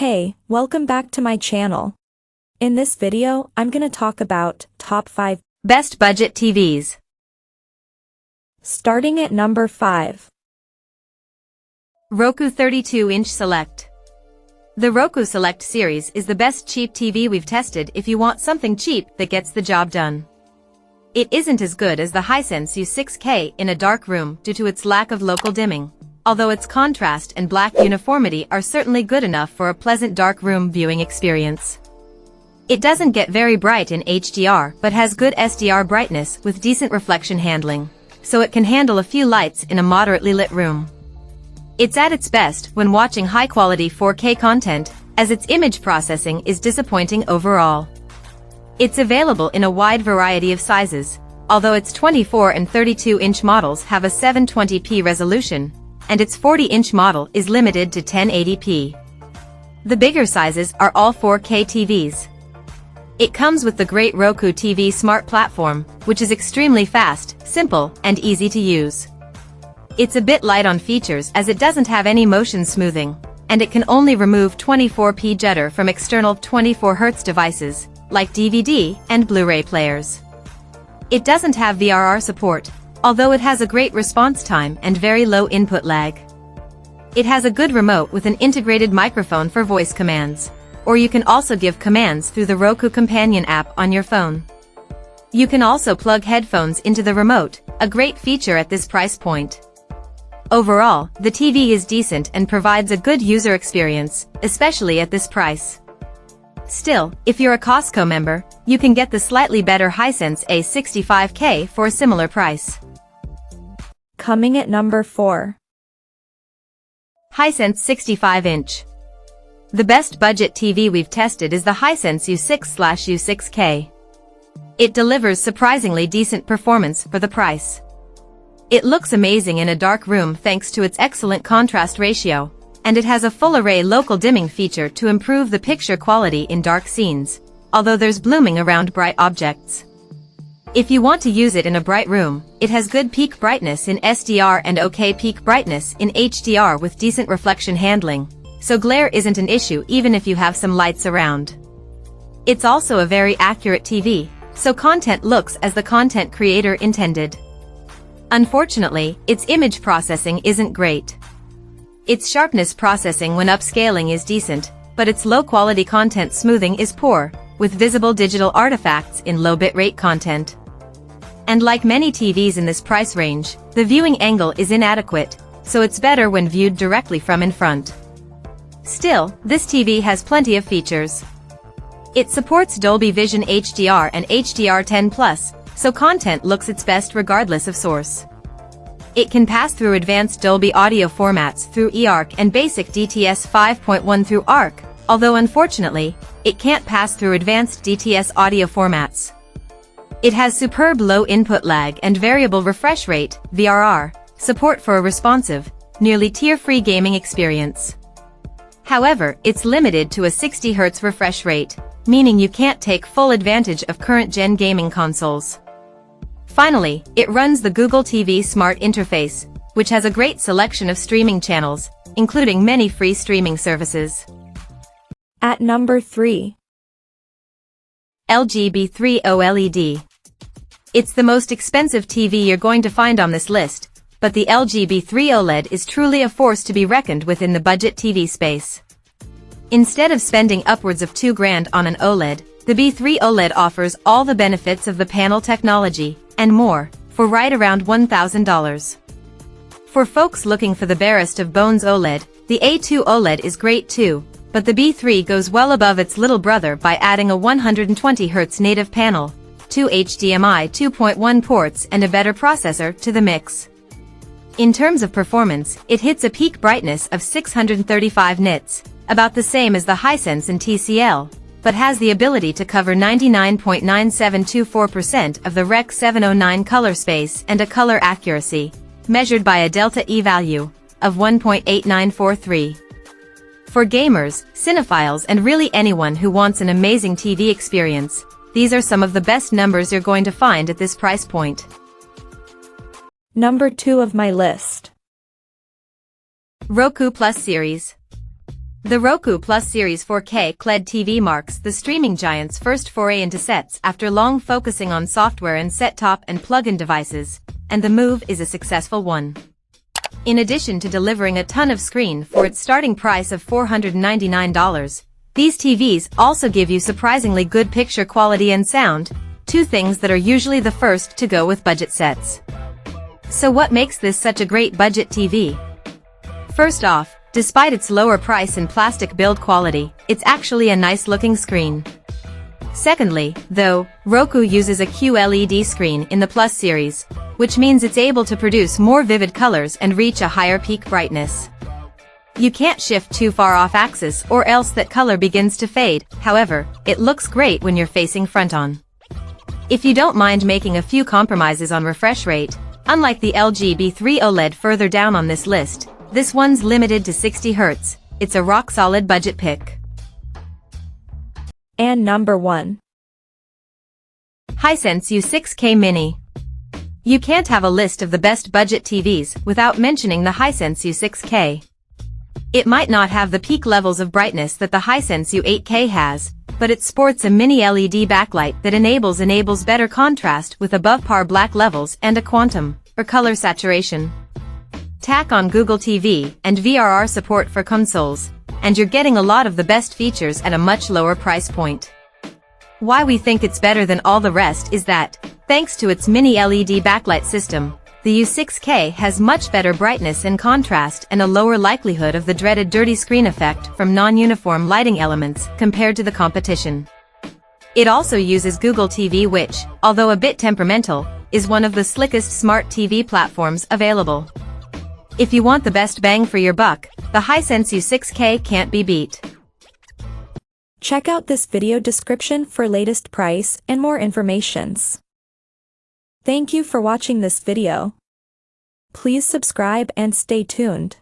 Hey, welcome back to my channel. In this video, I'm gonna talk about top 5 best budget TVs. Starting at number 5. Roku 32-inch Select. The Roku Select series is the best cheap TV we've tested if you want something cheap that gets the job done. It isn't as good as the Hisense U6K in a dark room due to its lack of local dimming, although its contrast and black uniformity are certainly good enough for a pleasant dark room viewing experience. It doesn't get very bright in HDR but has good SDR brightness with decent reflection handling, so it can handle a few lights in a moderately lit room. It's at its best when watching high-quality 4K content, as its image processing is disappointing overall. It's available in a wide variety of sizes, although its 24 and 32-inch models have a 720p resolution, and its 40-inch model is limited to 1080p. The bigger sizes are all 4K TVs. It comes with the great Roku TV Smart Platform, which is extremely fast, simple, and easy to use. It's a bit light on features as it doesn't have any motion smoothing, and it can only remove 24p judder from external 24Hz devices, like DVD and Blu-ray players. It doesn't have VRR support, although it has a great response time and very low input lag. It has a good remote with an integrated microphone for voice commands, or you can also give commands through the Roku Companion app on your phone. You can also plug headphones into the remote, a great feature at this price point. Overall, the TV is decent and provides a good user experience, especially at this price. Still, if you're a Costco member, you can get the slightly better Hisense A65K for a similar price. Coming at number 4. Hisense 65-inch. The best budget TV we've tested is the Hisense U6/U6K. It delivers surprisingly decent performance for the price. It looks amazing in a dark room thanks to its excellent contrast ratio, and it has a full-array local dimming feature to improve the picture quality in dark scenes, although there's blooming around bright objects. If you want to use it in a bright room, it has good peak brightness in SDR and OK peak brightness in HDR with decent reflection handling, so glare isn't an issue even if you have some lights around. It's also a very accurate TV, so content looks as the content creator intended. Unfortunately, its image processing isn't great. Its sharpness processing when upscaling is decent, but its low-quality content smoothing is poor, with visible digital artifacts in low bitrate content. And like many TVs in this price range, the viewing angle is inadequate, so it's better when viewed directly from in front. Still, this TV has plenty of features. It supports Dolby Vision HDR and HDR10+, so content looks its best regardless of source. It can pass through advanced Dolby audio formats through eARC and basic DTS 5.1 through ARC, although unfortunately, it can't pass through advanced DTS audio formats. It has superb low input lag and variable refresh rate, VRR, support for a responsive, nearly tear-free gaming experience. However, it's limited to a 60 Hz refresh rate, meaning you can't take full advantage of current-gen gaming consoles. Finally, it runs the Google TV Smart Interface, which has a great selection of streaming channels, including many free streaming services. At number 3. LG B3 OLED. It's the most expensive TV you're going to find on this list, but the LG B3 OLED is truly a force to be reckoned with in the budget TV space. Instead of spending upwards of $2,000 on an OLED, the B3 OLED offers all the benefits of the panel technology, and more, for right around $1,000. For folks looking for the barest of bones OLED, the A2 OLED is great too, but the B3 goes well above its little brother by adding a 120 Hz native panel, 2 HDMI 2.1 ports and a better processor to the mix. In terms of performance, it hits a peak brightness of 635 nits, about the same as the Hisense and TCL, but has the ability to cover 99.9724% of the Rec. 709 color space and a color accuracy, measured by a delta E value, of 1.8943. For gamers, cinephiles and really anyone who wants an amazing TV experience, these are some of the best numbers you're going to find at this price point. Number 2 of my list. Roku Plus series. The Roku Plus Series 4K QLED TV marks the streaming giant's first foray into sets after long focusing on software and set-top and plug-in devices, and the move is a successful one. In addition to delivering a ton of screen for its starting price of $499, these TVs also give you surprisingly good picture quality and sound, two things that are usually the first to go with budget sets. So what makes this such a great budget TV? First off, despite its lower price and plastic build quality, it's actually a nice-looking screen. Secondly, though, Roku uses a QLED screen in the Plus series, which means it's able to produce more vivid colors and reach a higher peak brightness. You can't shift too far off axis or else that color begins to fade, however, it looks great when you're facing front on. If you don't mind making a few compromises on refresh rate, unlike the LG B3 OLED further down on this list, this one's limited to 60 Hz, it's a rock-solid budget pick. And number 1. Hisense U6K Mini. You can't have a list of the best budget TVs without mentioning the Hisense U6K. It might not have the peak levels of brightness that the Hisense U8K has, but it sports a mini LED backlight that enables better contrast with above-par black levels and a quantum, or color saturation. Tack on Google TV and VRR support for consoles, and you're getting a lot of the best features at a much lower price point. Why we think it's better than all the rest is that, thanks to its mini LED backlight system, the U6K has much better brightness and contrast and a lower likelihood of the dreaded dirty screen effect from non-uniform lighting elements compared to the competition. It also uses Google TV which, although a bit temperamental, is one of the slickest smart TV platforms available. If you want the best bang for your buck, the Hisense U6K can't be beat. Check out this video description for latest price and more informations. Thank you for watching this video. Please subscribe and stay tuned.